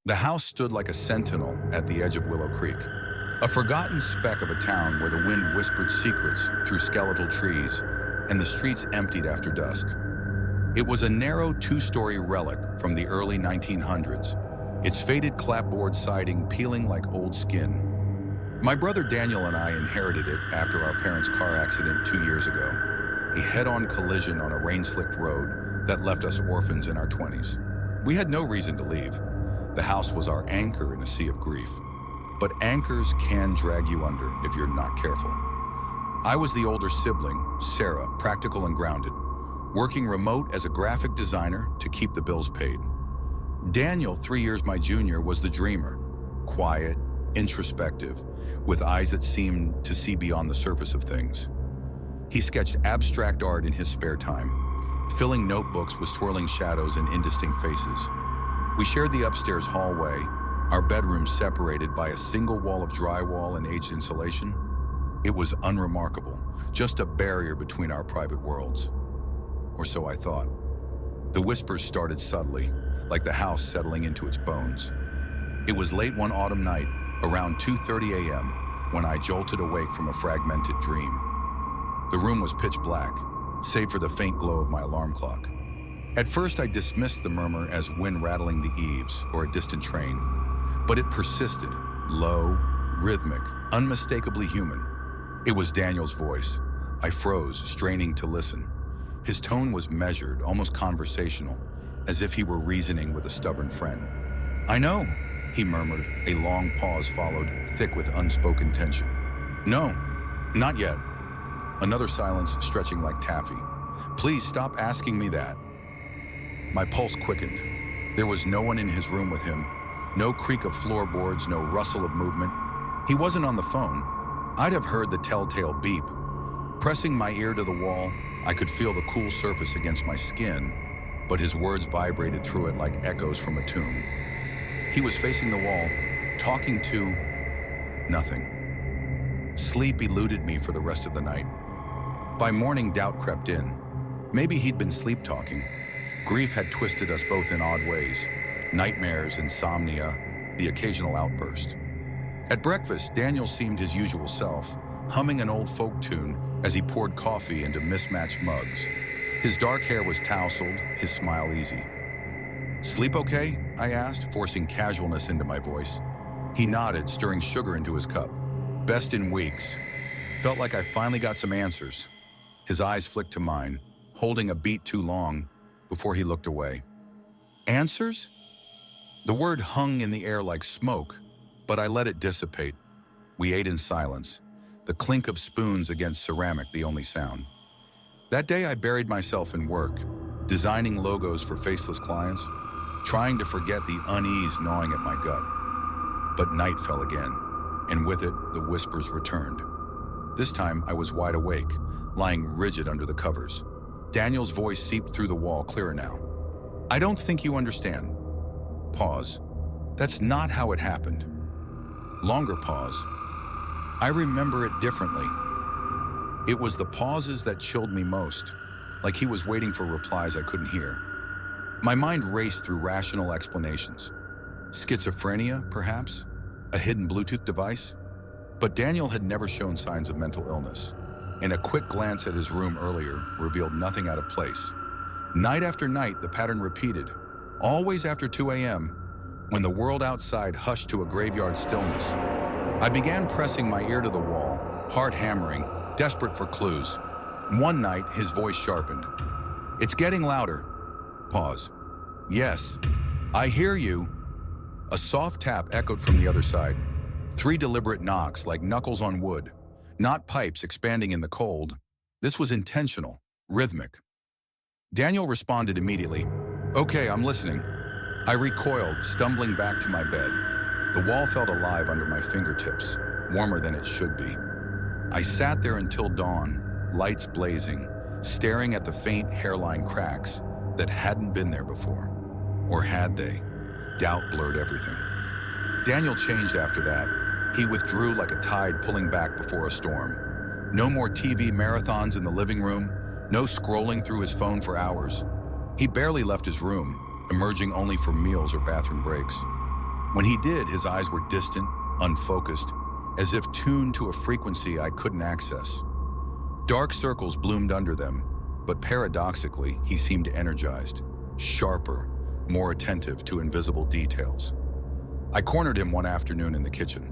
The house stood like a sentinel at the edge of Willow Creek, a forgotten speck of a town where the wind whispered secrets through skeletal trees and the streets emptied after dusk. It was a narrow two-story relic from the early 1900s, its faded clapboard siding peeling like old skin. My brother Daniel and I inherited it after our parents' car accident 2 years ago, a head-on collision on a rain-slicked road that left us orphans in our 20s. We had no reason to leave. The house was our anchor in a sea of grief. But anchors can drag you under if you're not careful. I was the older sibling, Sarah, practical and grounded, working remote as a graphic designer to keep the bills paid. Daniel, 3 years my junior, was the dreamer, quiet, introspective, with eyes that seemed to see beyond the surface of things. He sketched abstract art in his spare time, filling notebooks with swirling shadows and indistinct faces. We shared the upstairs hallway, our bedrooms separated by a single wall of drywall and aged insulation. It was unremarkable, just a barrier between our private worlds. Or so I thought. The whispers started subtly, like the house settling into its bones. It was late one autumn night, around 2:30 a.m., when I jolted awake from a fragmented dream. The room was pitch black, save for the faint glow of my alarm clock. At first, I dismissed the murmur as wind rattling the eaves or a distant train, but it persisted, low, rhythmic, unmistakably human. It was Daniel's voice. I froze, straining to listen. His tone was measured, almost conversational, as if he were reasoning with a stubborn friend. "I know," he murmured. A long pause followed, thick with unspoken tension. "No, not yet." Another silence stretching like taffy. "Please stop asking me that." My pulse quickened. There was no one in his room with him. No creak of floorboards, no rustle of movement. He wasn't on the phone. I'd have heard the telltale beep. Pressing my ear to the wall, I could feel the cool surface against my skin, but his words vibrated through it like echoes from a tomb. He was facing the wall, talking to nothing. Sleep eluded me for the rest of the night. By morning, doubt crept in. Maybe he'd been sleep-talking. Grief had twisted us both in odd ways. Nightmares, insomnia, the occasional outburst. At breakfast, Daniel seemed his usual self, humming an old folk tune as he poured coffee into mismatched mugs. His dark hair was tousled, his smile easy. "Sleep okay?" I asked, forcing casualness into my voice. He nodded, stirring sugar into his cup. "Best in weeks." Felt like I finally got some answers. His eyes flicked to mine, holding a beat too long before he looked away. "Answers?" The word hung in the air like smoke, but I let it dissipate. We ate in silence, the clink of spoons against ceramic the only sound. That day I buried myself in work, designing logos for faceless clients, trying to forget the unease gnawing at my gut. But night fell again, and with it, the whispers returned. This time I was wide awake, lying rigid under the covers. Daniel's voice seeped through the wall clearer now. "I don't think you understand." Pause. "That's not how it happened." Longer pause. "I remember it differently." It was the pauses that chilled me most, like he was waiting for replies I couldn't hear. My mind raced through rational explanations. Schizophrenia, perhaps? A hidden Bluetooth device? But Daniel had never shown signs of mental illness, and a quick glance at his room earlier revealed nothing out of place. Night after night, the pattern repeated, always after 2 a.m., when the world outside hushed to a graveyard stillness. I began pressing my ear to the wall, heart hammering, desperate for clues. One night, his voice sharpened. "It's getting louder." Pause. "Yes, I hear you." A soft tap echoed from the other side. 3 deliberate knocks like knuckles on wood, not pipes expanding in the cold. This was intentional, rhythmic. Daniel responded immediately. "Okay, I'm listening." I recoiled, stumbling back to my bed. The wall felt alive under my fingertips, warmer than it should be. I sat there until dawn, lights blazing, staring at the faint hairline cracks that hadn't been there before. Or had they? Doubt blurred everything. Daniel changed after that. He withdrew like a tide pulling back before a storm. No more TV marathons in the living room, no scrolling through his phone for hours. He barely left his room, emerging only for meals or bathroom breaks. When he did, his eyes were distant, unfocused, as if tuned to a frequency I couldn't access. Dark circles bloomed under them, but paradoxically, he seemed energized, sharper, more attentive to invisible details. I cornered him one afternoon in the kitchen.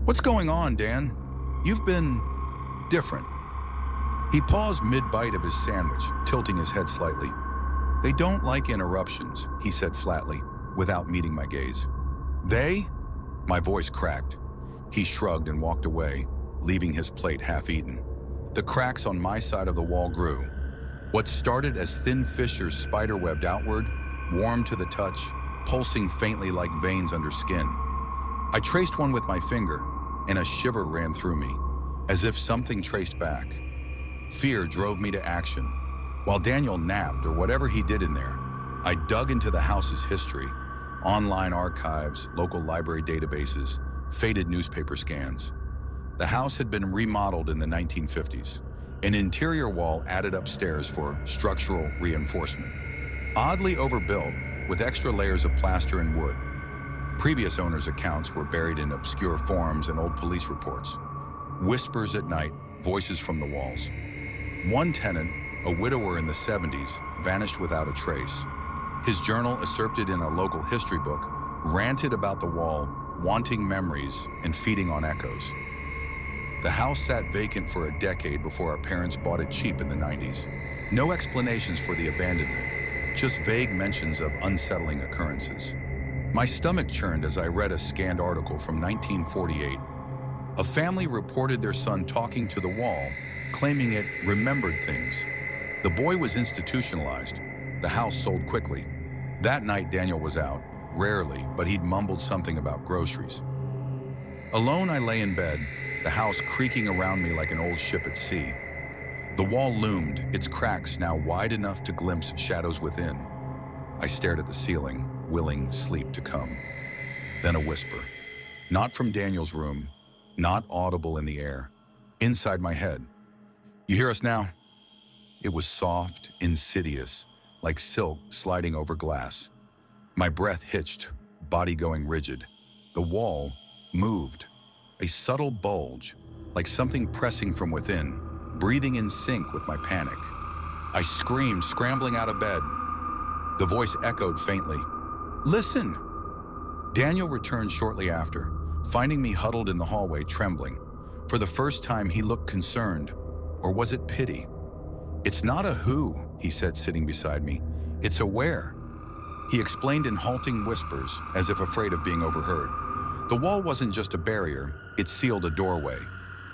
"What's going on, Dan? You've been different." He paused mid-bite of his sandwich, tilting his head slightly. "They don't like interruptions," he said flatly, without meeting my gaze. "They?" My voice cracked. He shrugged and walked away, leaving his plate half-eaten. The cracks on my side of the wall grew. What started as thin fissures spiderwebbed outward, warm to the touch, pulsing faintly like veins under skin. I traced one with my finger, and a shiver ran through me, as if something traced back. Fear drove me to action. While Daniel napped, or whatever he did in there, I dug into the house's history, online archives, local library databases, faded newspaper scans. The house had been remodeled in the 1950s, an interior wall added upstairs for structural reinforcement. Oddly overbuilt, with extra layers of plaster and wood. Previous owners' accounts were buried in obscure forms and old police reports. Whispers at night, voices from the walls. One tenant, a widower in the 70s, vanished without a trace. His journal, usurped in a local history book, ranted about the wall, wanting memories and feeding on echoes. The house sat vacant for a decade before our parents bought it cheap in the 90s. No explanations for the abandonment, just vague mentions of unsettling occurrences. My stomach churned as I read a scanned article from 1948. A family reported their son talking to the wall, claiming it remembered things. The boy was institutionalized. The house sold quickly. That night, Daniel was out, rarely, but he'd mumbled something about groceries. Alone, I lay in bed, the house creaking around me like an old ship at sea. The wall loomed, its cracks now wide enough to glimpse shadows within. I stared at the ceiling, willing sleep to come. Then a whisper. Not from Daniel's room, not audible in the air. Inside my head. "You hear us now?" It was soft, insidious, like silk sliding over glass. My breath hitched, body going rigid. The wall moved. A subtle bulge, like something pressing from within, breathing in sync with my panic. I screamed, scrambling out of bed. The voice echoed faintly. "Listen!" Daniel returned shortly after, finding me huddled in the hallway, trembling. For the first time, he looked concerned. Or was it pity? "It's not a who," he said, sitting beside me. "It's a where." He explained in halting whispers, as if afraid of being overheard. The wall wasn't just a barrier, it sealed a doorway.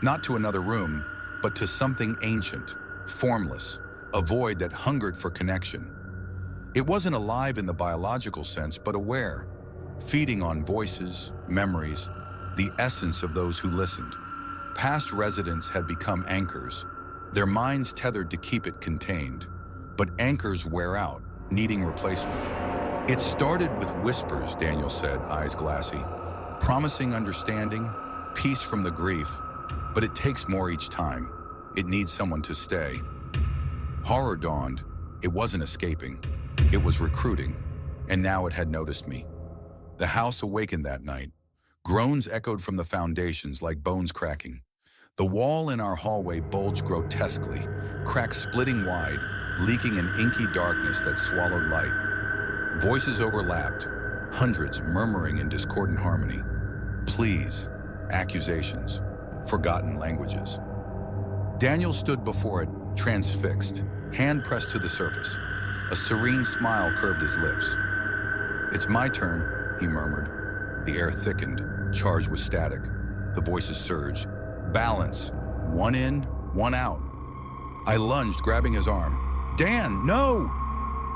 Not to another room, but to something ancient, formless, a void that hungered for connection. It wasn't alive in the biological sense, but aware, feeding on voices, memories, the essence of those who listened. Past residents had become anchors, their minds tethered to keep it contained. But anchors wear out, needing replacement. "It started with whispers," Daniel said, eyes glassy, "promising understanding, peace from the grief, but it takes more each time. It needs someone to stay." Horror dawned. It wasn't escaping. It was recruiting, and now it had noticed me. The house awakened that night. Groans echoed from the foundations like bones cracking. The wall in our hallway bulged grotesquely, cracks splitting wide, leaking an inky darkness that swallowed light. Voices overlapped, hundreds murmuring in discordant harmony. Pleas, accusations, forgotten languages. Daniel stood before it, transfixed, hand pressed to the surface. A serene smile curved his lips. "It's my turn," he murmured. The air thickened, charged with static. The voices surged. "Balance. One in, one out." I lunged, grabbing his arm. "Dan, no!"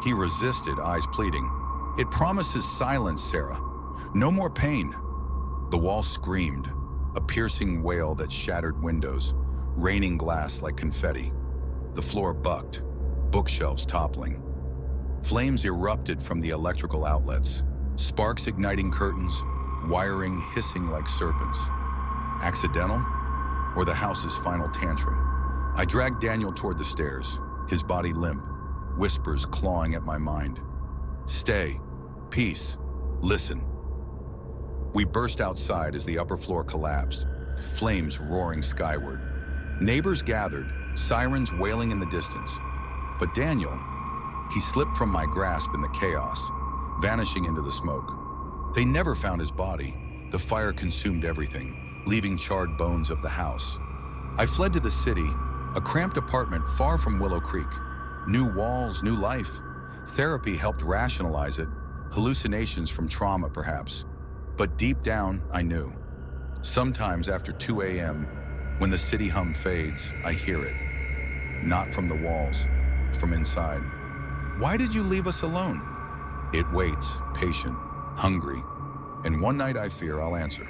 He resisted, eyes pleading. "It promises silence, Sarah. No more pain." The wall screamed, a piercing wail that shattered windows, raining glass like confetti. The floor bucked, bookshelves toppling. Flames erupted from the electrical outlets, sparks igniting curtains, wiring hissing like serpents. Accidental? Or the house's final tantrum? I dragged Daniel toward the stairs, his body limp, whispers clawing at my mind. "Stay. Peace. Listen." We burst outside as the upper floor collapsed, flames roaring skyward. Neighbors gathered, sirens wailing in the distance. But Daniel, he slipped from my grasp in the chaos, vanishing into the smoke. They never found his body. The fire consumed everything, leaving charred bones of the house. I fled to the city, a cramped apartment far from Willow Creek. New walls, new life. Therapy helped rationalize it, hallucinations from trauma perhaps. But deep down, I knew. Sometimes after 2 a.m., when the city hum fades, I hear it. Not from the walls, from inside. Why did you leave us alone? It waits, patient, hungry. And one night I fear I'll answer.